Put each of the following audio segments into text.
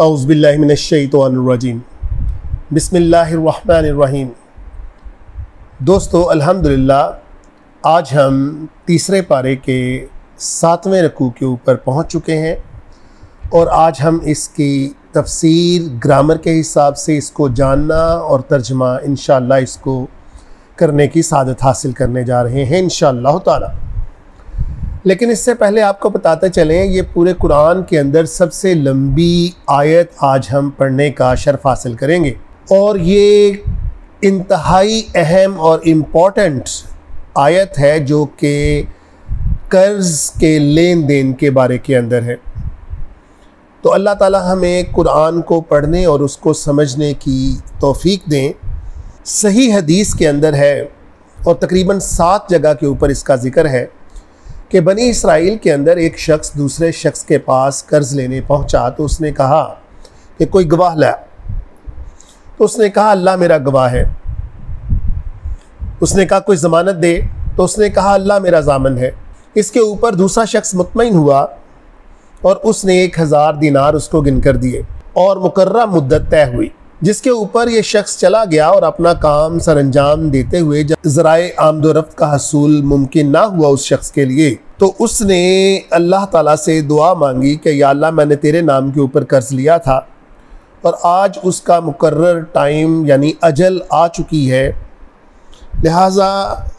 औज़ु बिल्लाहि मिनश्शैतानिर्रजीम बिस्मिल्लाहिर्रहमानिर्रहीम। दोस्तों, अल्हम्दुलिल्लाह आज हम तीसरे पारे के 7वें रकू के ऊपर पहुंच चुके हैं और आज हम इसकी तफसीर ग्रामर के हिसाब से इसको जानना और तर्जमा इंशाअल्लाह इसको करने की सादत हासिल करने जा रहे हैं इंशाअल्लाह ताला। लेकिन इससे पहले आपको बताते चलें, ये पूरे कुरान के अंदर सबसे लंबी आयत आज हम पढ़ने का शर्फ हासिल करेंगे और ये इंतहाई अहम और इम्पॉर्टेंट आयत है जो कि कर्ज़ के लेन देन के बारे के अंदर है। तो अल्लाह ताला हमें कुरान को पढ़ने और उसको समझने की तौफीक दें। सही हदीस के अंदर है और तकरीबन 7 जगह के ऊपर इसका ज़िक्र है कि बनी इसराइल के अंदर एक शख्स दूसरे शख्स के पास कर्ज़ लेने पहुंचा तो उसने कहा कि कोई गवाह ला। तो उसने कहा अल्लाह मेरा गवाह है। उसने कहा कोई ज़मानत दे। तो उसने कहा अल्लाह मेरा ज़ामन है। इसके ऊपर दूसरा शख्स मुतमईन हुआ और उसने 1000 दिनार उसको गिनकर दिए और मुकर्रर मुद्दत तय हुई, जिसके ऊपर ये शख्स चला गया और अपना काम सरअंजाम देते हुए जब ज़राए आमदोरफ्त का हसूल मुमकिन ना हुआ उस शख्स के लिए, तो उसने अल्लाह ताला से दुआ मांगी कि या अल्लाह मैंने तेरे नाम के ऊपर कर्ज़ लिया था और आज उसका मुकर्रर टाइम यानी अजल आ चुकी है, लिहाजा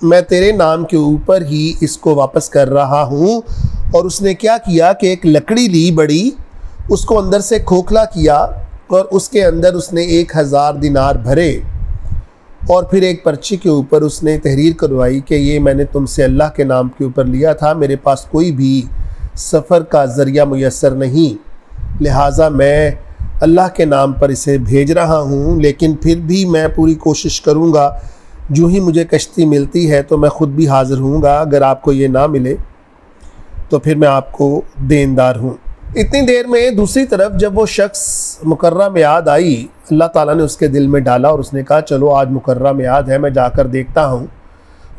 मैं तेरे नाम के ऊपर ही इसको वापस कर रहा हूँ। और उसने क्या किया कि एक लकड़ी ली बड़ी, उसको अंदर से खोखला किया और उसके अंदर उसने 1000 दिनार भरे और फिर एक पर्ची के ऊपर उसने तहरीर करवाई कि ये मैंने तुमसे अल्लाह के नाम के ऊपर लिया था, मेरे पास कोई भी सफ़र का ज़रिया मुयस्सर नहीं, लिहाजा मैं अल्लाह के नाम पर इसे भेज रहा हूँ। लेकिन फिर भी मैं पूरी कोशिश करूँगा, जो ही मुझे कश्ती मिलती है तो मैं ख़ुद भी हाज़िर हूँगा, अगर आपको ये ना मिले तो फिर मैं आपको देनदार हूँ। इतनी देर में दूसरी तरफ जब वो शख्स मुकर्रर मियाद आई, अल्लाह ताला ने उसके दिल में डाला और उसने कहा चलो आज मुकर्रर मियाद है, मैं जाकर देखता हूँ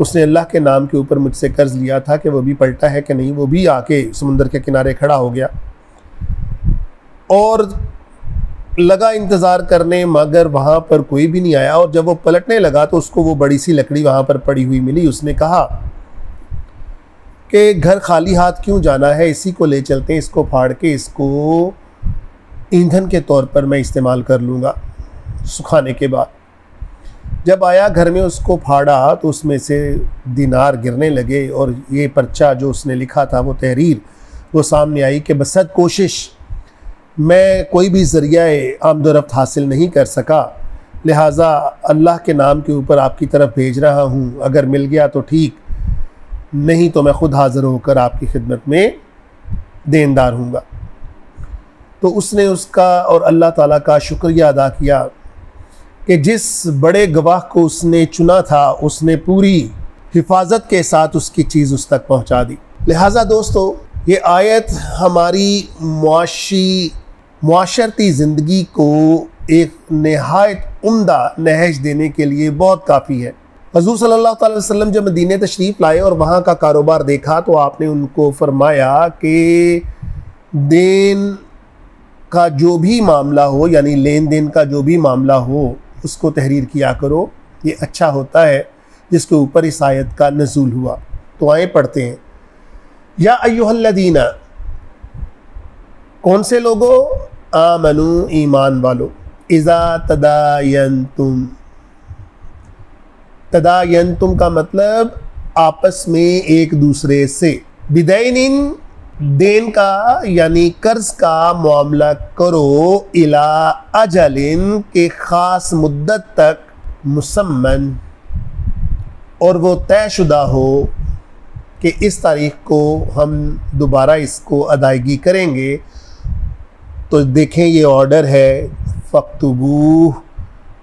उसने अल्लाह के नाम के ऊपर मुझसे कर्ज़ लिया था कि वो भी पलटा है कि नहीं। वो भी आके समुंदर के किनारे खड़ा हो गया और लगा इंतज़ार करने, मगर वहाँ पर कोई भी नहीं आया। और जब वो पलटने लगा तो उसको वो बड़ी सी लकड़ी वहाँ पर पड़ी हुई मिली। उसने कहा कि घर खाली हाथ क्यों जाना है, इसी को ले चलते हैं, इसको फाड़ के इसको ईंधन के तौर पर मैं इस्तेमाल कर लूँगा सुखाने के बाद। जब आया घर में उसको फाड़ा तो उसमें से दिनार गिरने लगे और ये पर्चा जो उसने लिखा था वो तहरीर वो सामने आई कि बसद कोशिश मैं कोई भी ज़रिया आमदोरफ्त हासिल नहीं कर सका, लिहाजा अल्लाह के नाम के ऊपर आपकी तरफ भेज रहा हूँ, अगर मिल गया तो ठीक, नहीं तो मैं ख़ुद हाज़िर होकर आपकी खिदमत में देनदार हूँगा। तो उसने उसका और अल्लाह ताला का शुक्रिया अदा किया कि जिस बड़े गवाह को उसने चुना था उसने पूरी हिफाजत के साथ उसकी चीज़ उस तक पहुँचा दी। लिहाजा दोस्तों, ये आयत हमारी मुआशरती ज़िंदगी को एक नहायत उम्दा नहज देने के लिए बहुत काफ़ी है। हज़ूर सल्लल्लाहु अलैहि वसल्लम जब मदीने तशरीफ़ लाए और वहाँ का कारोबार देखा तो आपने उनको फरमाया कि देन का जो भी मामला हो, यानी लेन देन का जो भी मामला हो, उसको तहरीर किया करो, ये अच्छा होता है। जिसके ऊपर इस आयत का नज़ूल हुआ। तो आए पढ़ते हैं, या अय्युहल्लज़ीना, कौन से लोगों, आमनू, ईमान वालो, इज़ा तदायनतुम, तदायनतुम का मतलब आपस में एक दूसरे से, बिदैनिन, देन का यानी कर्ज का मामला करो, इला अजलिन, के ख़ास मुद्दत तक, मुसम्मन, और वो तयशुदा हो कि इस तारीख़ को हम दोबारा इसको अदायगी करेंगे। तो देखें ये ऑर्डर है, फ़क्तुबूह,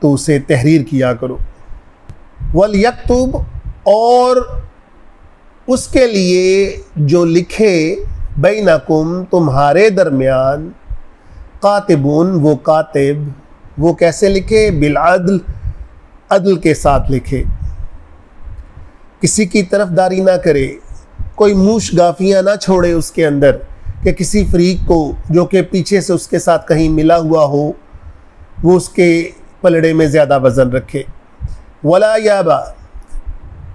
तो उसे तहरीर किया करो। वल यक्तुब, और उसके लिए जो लिखे, बैनकुम, तुम्हारे दरमियान, कातिबुन, वो कातिब, वो कैसे लिखे? बिलअदल, अदल के साथ लिखे, किसी की तरफदारी ना करे, कोई मूश गाफियाँ ना छोड़े उसके अंदर कि किसी फरीक को जो कि पीछे से उसके साथ कहीं मिला हुआ हो वो उसके पलड़े में ज़्यादा वज़न रखे। वला याबा,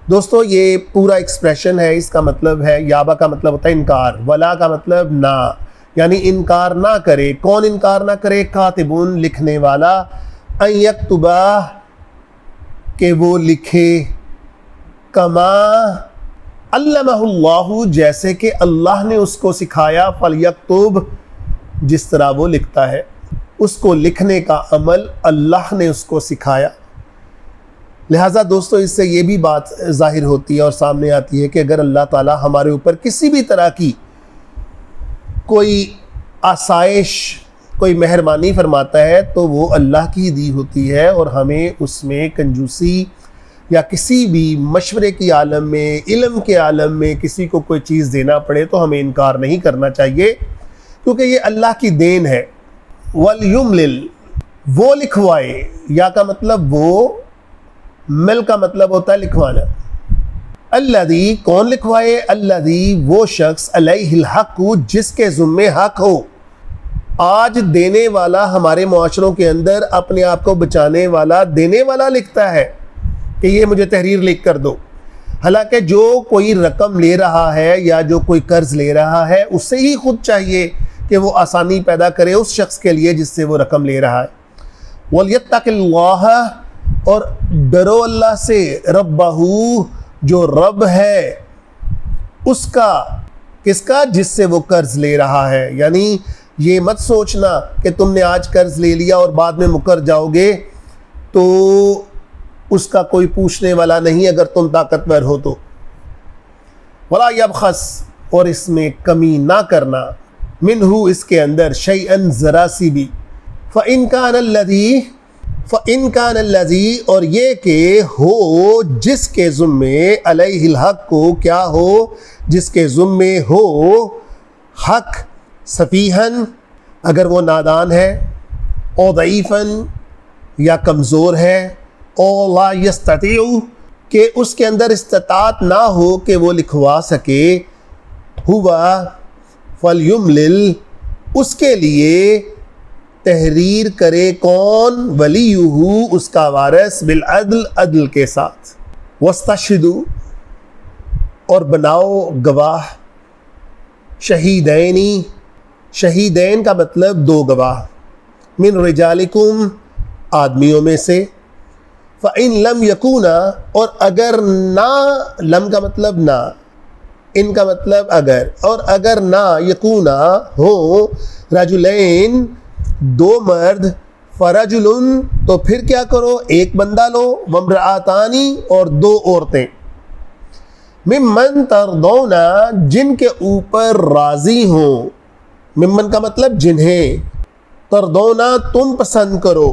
दोस्तों ये पूरा एक्सप्रेशन है, इसका मतलब है, याबा का मतलब होता है इनकार, वला का मतलब ना, यानी इनकार ना करे। कौन इनकार ना करे? कातिबुन, लिखने वाला, अन यक्तुबा, के वो लिखे, कमा अल्लमहुल्लाहु, जैसे कि अल्लाह ने उसको सिखाया, फलयक्तुब, जिस तरह वो लिखता है, उसको लिखने का अमल अल्लाह ने उसको सिखाया। लिहाजा दोस्तों इससे ये भी बात जाहिर होती है और सामने आती है कि अगर अल्लाह ताला हमारे ऊपर किसी भी तरह की कोई आसाइश, कोई मेहरबानी फरमाता है तो वो अल्लाह की दी होती है, और हमें उसमें कंजूसी या किसी भी मशवरे की आलम में, इल्म के आलम में किसी को कोई चीज़ देना पड़े तो हमें इनकार नहीं करना चाहिए, क्योंकि ये अल्लाह की देन है। वल युमलिल, वो लिखवाए, या का मतलब वो, मिल का मतलब होता है लिखवाना। अल्लज़ी, कौन लिखवाए? अल्लज़ी, वो शख्स, अलैहिल हक़, जिसके ज़ुम्मे हक़ हो। आज देने वाला हमारे मुआशरों के अंदर अपने आप को बचाने वाला देने वाला लिखता है कि ये मुझे तहरीर लिख कर दो, हालांकि जो कोई रकम ले रहा है या जो कोई कर्ज ले रहा है उससे ही खुद चाहिए कि वो आसानी पैदा करे उस शख्स के लिए जिससे वो रकम ले रहा है। वलियत्तक़िल्लाह, और डरो अल्लाह से, रब्बहू, जो रब है उसका, किसका? जिससे वो कर्ज ले रहा है। यानी ये मत सोचना कि तुमने आज कर्ज ले लिया और बाद में मुकर जाओगे तो उसका कोई पूछने वाला नहीं अगर तुम ताकतवर हो तो। वला यबखस, और इसमें कमी ना करना, मिनहू, इसके अंदर, शैअन, ज़रा सी भी, फ़इन कान अल्लज़ी, और ये कि हो जिसके ज़ुम्मे, अलैहिल हक़ को, क्या हो? जिसके ज़ुम्मे हो हक़, सफ़ीहन, अगर वो नादान है, और दईफ़न, या कमज़ोर है, और ला यस्ततीउ, कि उसके अंदर इस्तात ना हो कि वो लिखवा सके, हुआ, फलयुमलिल, उसके लिए तहरीर करे, कौन? वलीयुहु, उसका वारिस, बिलअदल, अदल के साथ। वस्तशहिदु, और बनाओ गवाह, शहीदैनी, शहीदैन का मतलब दो गवाह, मिन रिजालिकुम, आदमियों में से, फ़इन लम यकूना, और अगर ना, लम का मतलब ना, इनका मतलब अगर, और अगर ना, यकूना, हो, रजुलैन, दो मर्द, फरजुलुन, तो फिर क्या करो? एक बंदा लो, वम्रआतानी, और दो औरतें, मिम्मन तरदौना, जिनके ऊपर राजी हो, मिम्मन का मतलब जिन्हें, तरदौना, तुम पसंद करो,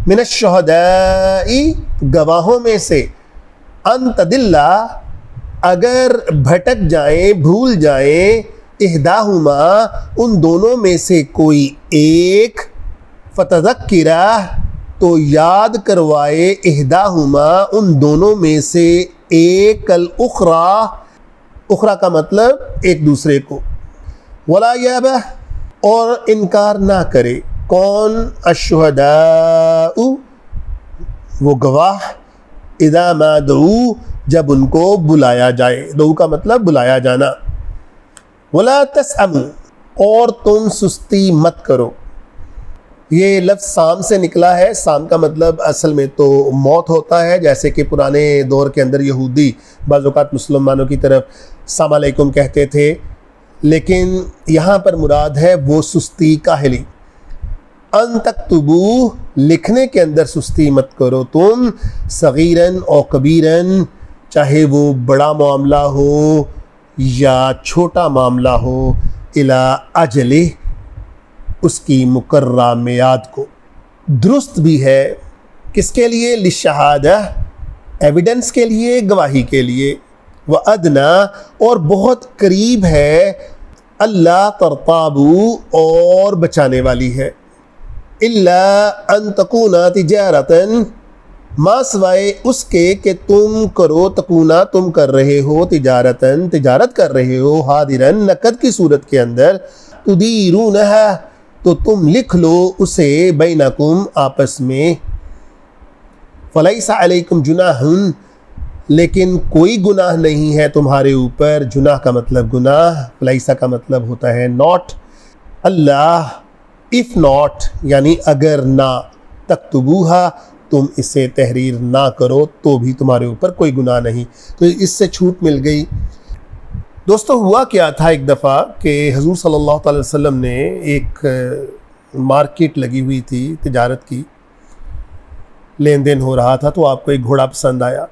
मिनश्शुहदाई, गवाहों में से, अन तदिल्ला, अगर भटक जाए, भूल जाए, इहदाहुमा, उन दोनों में से कोई एक, फतज़क्किरा, तो याद करवाए, इहदाहुमा, उन दोनों में से एक, अल उखरा, उखरा का मतलब एक दूसरे को, वला याबा, और इनकार ना करे, कौन? अश्शुहदाउ, वो गवाह, इदा मा दुऊ, जब उनको बुलाया जाए, दुऊ का मतलब बुलाया जाना। वला तसअमु, और तुम सुस्ती मत करो, ये लफ्ज़ साम से निकला है। साम का मतलब असल में तो मौत होता है, जैसे कि पुराने दौर के अंदर यहूदी बाज़ औक़ात मुसलमानों की तरफ अस्सलाम अलैकुम कहते थे, लेकिन यहाँ पर मुराद है वो सुस्ती, काहली। अन तक्तुबू, लिखने के अंदर सुस्ती मत करो तुम, सगीरन और कबीरन, चाहे वो बड़ा मामला हो या छोटा मामला हो, इला अजले, उसकी मुकर्रा मियाद को। दुरुस्त भी है किसके लिए? लिशहादा, एविडेंस के लिए, गवाही के लिए। व अदना, और बहुत करीब है, अल्लाह तरताबू और बचाने वाली है, इल्ला अन तकूना तिजारतन मा सिवाय उसके कि तुम करो, तकूना तुम कर रहे हो, तिजारतन तिजारत कर रहे हो, हादिरन नकद की सूरत के अंदर, तुदीरूनहा तो तुम लिख लो उसे, बैनकुम आपस में, फलैसा अलैकुम जुनाहुन लेकिन कोई गुनाह नहीं है तुम्हारे ऊपर, जुनाह का मतलब गुनाह, फलैसा का मतलब होता है नॉट, अल्लाह इफ़ नॉट यानी अगर ना, तक्तुबूहा तुम इसे तहरीर ना करो तो भी तुम्हारे ऊपर कोई गुनाह नहीं। तो इससे छूट मिल गई। दोस्तों हुआ क्या था, एक दफ़ा कि हजूर सल्लल्लाहु अलैहि वसल्लम ने एक मार्केट लगी हुई थी, तिजारत की लेन देन हो रहा था, तो आपको एक घोड़ा पसंद आया।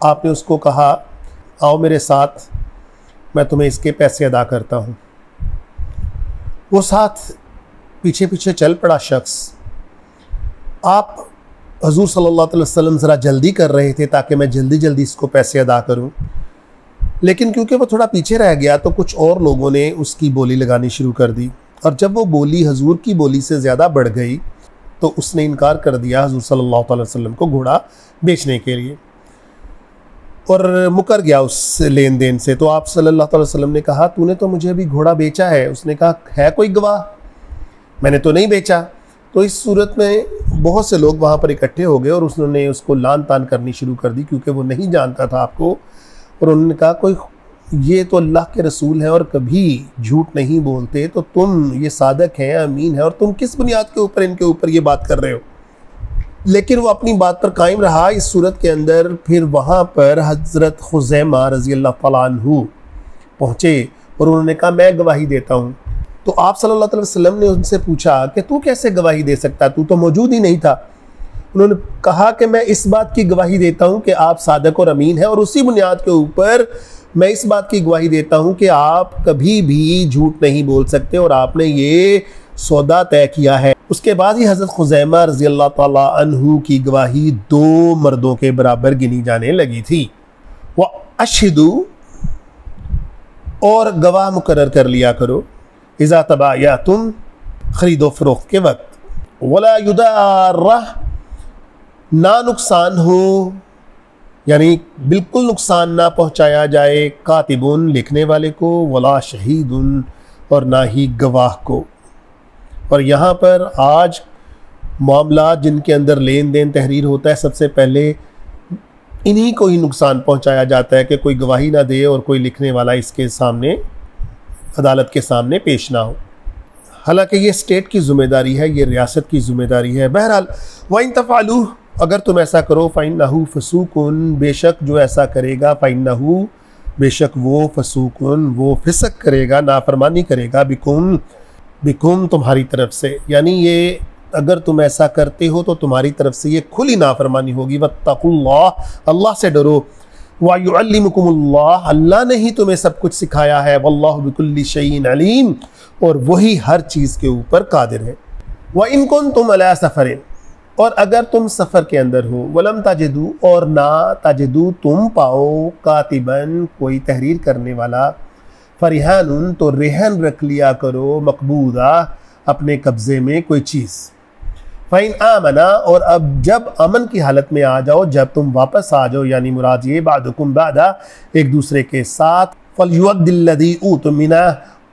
आपने उसको कहा आओ मेरे साथ, मैं तुम्हें इसके पैसे अदा करता हूँ। वो साथ पीछे पीछे चल पड़ा शख्स। आप हजूर सल्लल्लाहु अलैहि वसल्लम ज़रा जल्दी कर रहे थे ताकि मैं जल्दी जल्दी इसको पैसे अदा करूं, लेकिन क्योंकि वो थोड़ा पीछे रह गया तो कुछ और लोगों ने उसकी बोली लगानी शुरू कर दी, और जब वो बोली हजूर की बोली से ज़्यादा बढ़ गई तो उसने इनकार कर दिया हजूर सल्लल्लाहु अलैहि वसल्लम को घोड़ा बेचने के लिए और मुकर गया उस लेन देन से। तो आप सल्लल्लाहु अलैहि वसल्लम ने कहा तूने तो मुझे अभी घोड़ा बेचा है। उसने कहा है कोई गवाह? मैंने तो नहीं बेचा। तो इस सूरत में बहुत से लोग वहाँ पर इकट्ठे हो गए और उसने उसको लान तान करनी शुरू कर दी, क्योंकि वो नहीं जानता था आपको। और उन्होंने कहा कोई ये तो अल्लाह के रसूल हैं और कभी झूठ नहीं बोलते, तो तुम ये सादक हैं, अमीन है, और तुम किस बुनियाद के ऊपर इनके ऊपर ये बात कर रहे हो? लेकिन वो अपनी बात पर कायम रहा। इस सूरत के अंदर फिर वहाँ पर हज़रत खुज़ैमा रज़ी अल्लाह तआला अन्हु पहुँचे और उन्होंने कहा मैं गवाही देता हूँ। तो आप सल्लल्लाहु अलैहि वसल्लम ने उनसे पूछा कि तू कैसे गवाही दे सकता, तू तो मौजूद ही नहीं था। उन्होंने कहा कि मैं इस बात की गवाही देता हूँ कि आप सादक और अमीन हैं, और उसी बुनियाद के ऊपर मैं इस बात की गवाही देता हूँ कि आप कभी भी झूठ नहीं बोल सकते और आपने ये सौदा तय किया है। उसके बाद ही हज़रत खुज़ैमा रज़ी अल्लाह तआला अन्हु की गवाही 2 मर्दों के बराबर गिनी जाने लगी थी। वह अशहिदु और गवाह मुकर्रर कर लिया करो, इज़ा तबाया तुम ख़रीदो फ़रोख्त के वक्त, वला युदार्रा ना नुकसान हो यानी बिल्कुल नुकसान ना पहुँचाया जाए, कातिबुन लिखने वाले को, वला शहीदुन और ना ही गवाह को। और यहाँ पर आज मामला जिनके अंदर लेन देन तहरीर होता है, सबसे पहले इन्हीं को ही नुकसान पहुँचाया जाता है कि कोई गवाही ना दे और कोई लिखने वाला इसके सामने अदालत के सामने पेश ना हो। हालांकि ये स्टेट की ज़िम्मेदारी है, ये रियासत की ज़िम्मेदारी है। बहरहाल वाइन तफ़ालू अगर तुम ऐसा करो, फ़इन्नहु फ़सूकुन बेशक जो ऐसा करेगा, फ़इन्नहु बेशक वो फ़सूकुन वो फ़िसक करेगा, नाफरमानी करेगा, बिकुम तुम्हारी तरफ से। यानी ये अगर तुम ऐसा करते हो तो तुम्हारी तरफ से ये खुली नाफरमानी होगी। वत्तकुल्लाह अल्लाह से डरो, वयुअल्लिमुकुमुल्लाह अल्लाह ने ही तुम्हें सब कुछ सिखाया है, वल्लाहु बिकुल्लि शैइन अलीम और वही हर चीज़ के ऊपर कादिर है। व इन कुंतुम अला सफ़रिन और अगर तुम सफ़र के अंदर हो, वलम ताजिदू और ना ताजिदू तुम पाओ, कातिबन कोई तहरीर करने वाला, फरिहानुन तो रेहन रख लिया करो, मकबूदा अपने कब्ज़े में कोई चीज़, फ़ैन आमना और अब जब अमन की हालत में आ जाओ, जब तुम वापस आ जाओ, यानी मुराद ये बादुकुम बादा एक दूसरे के साथ, फलयुअद्दिल्लज़ी उतमिना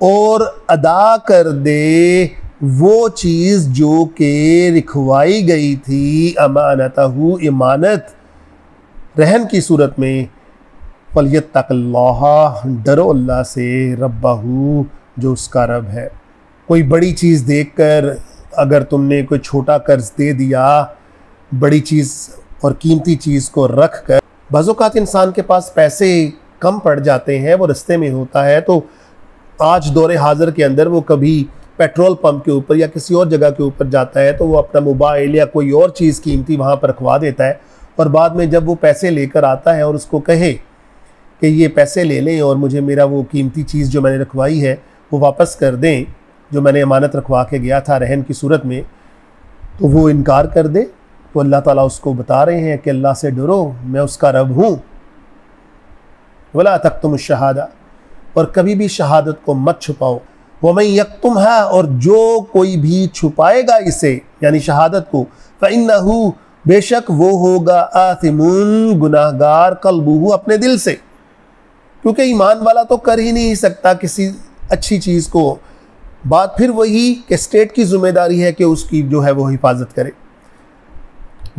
और अदा कर दे वो चीज़ जो कि लिखवाई गई थी, अमानतहु इमानत रहन की सूरत में, फलियत्तक़िल्लाह डरो अल्लाह से, रब्बहु जो उसका रब है। कोई बड़ी चीज़ देखकर अगर तुमने कोई छोटा कर्ज दे दिया, बड़ी चीज़ और कीमती चीज़ को रख कर, बाज़ औक़ात इंसान के पास पैसे कम पड़ जाते हैं, वो रास्ते में होता है, तो आज दौरे हाज़िर के अंदर वो कभी पेट्रोल पंप के ऊपर या किसी और जगह के ऊपर जाता है तो वो अपना मोबाइल या कोई और चीज़ कीमती वहाँ पर रखवा देता है, और बाद में जब वो पैसे लेकर आता है और उसको कहे कि ये पैसे ले लें और मुझे मेरा वो कीमती चीज़ जो मैंने रखवाई है वो वापस कर दें, जो मैंने अमानत रखवा के गया था रहन की सूरत में, तो वो इनकार कर दे, तो अल्लाह ताला उसको बता रहे हैं कि अल्लाह से डरो, मैं उसका रब हूँ। वला तक्तुमुश शहादा और कभी भी शहादत को मत छुपाओ। वमन यक्तुमहा, और जो कोई भी छुपाएगा इसे यानी शहादत को, फ़इन्नहु, बेशक वो होगा आथिमुन, गुनाहगार, क़ल्बुहु, अपने दिल से, क्योंकि ईमान वाला तो कर ही नहीं सकता किसी अच्छी चीज़ को। बात फिर वही कि स्टेट की जिम्मेदारी है कि उसकी जो है वो हिफाजत करे।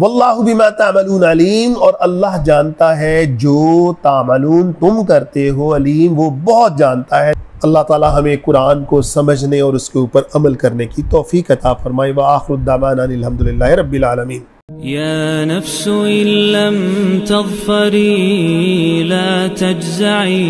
वल्लाहु बिमा तामलून अलीम, और अल्लाह जानता है जो तामलून तुम करते हो, अलीम, वो बहुत जानता है। अल्लाह ताला हमें कुरान को समझने और उसके ऊपर अमल करने की तौफीक अता फरमाए। व आखिरु दावाना अनिल हम्दुलिल्लाहि रब्बिल आलमीन। या नफ्सु इल्लम तग़फ़री ला तजज़ई।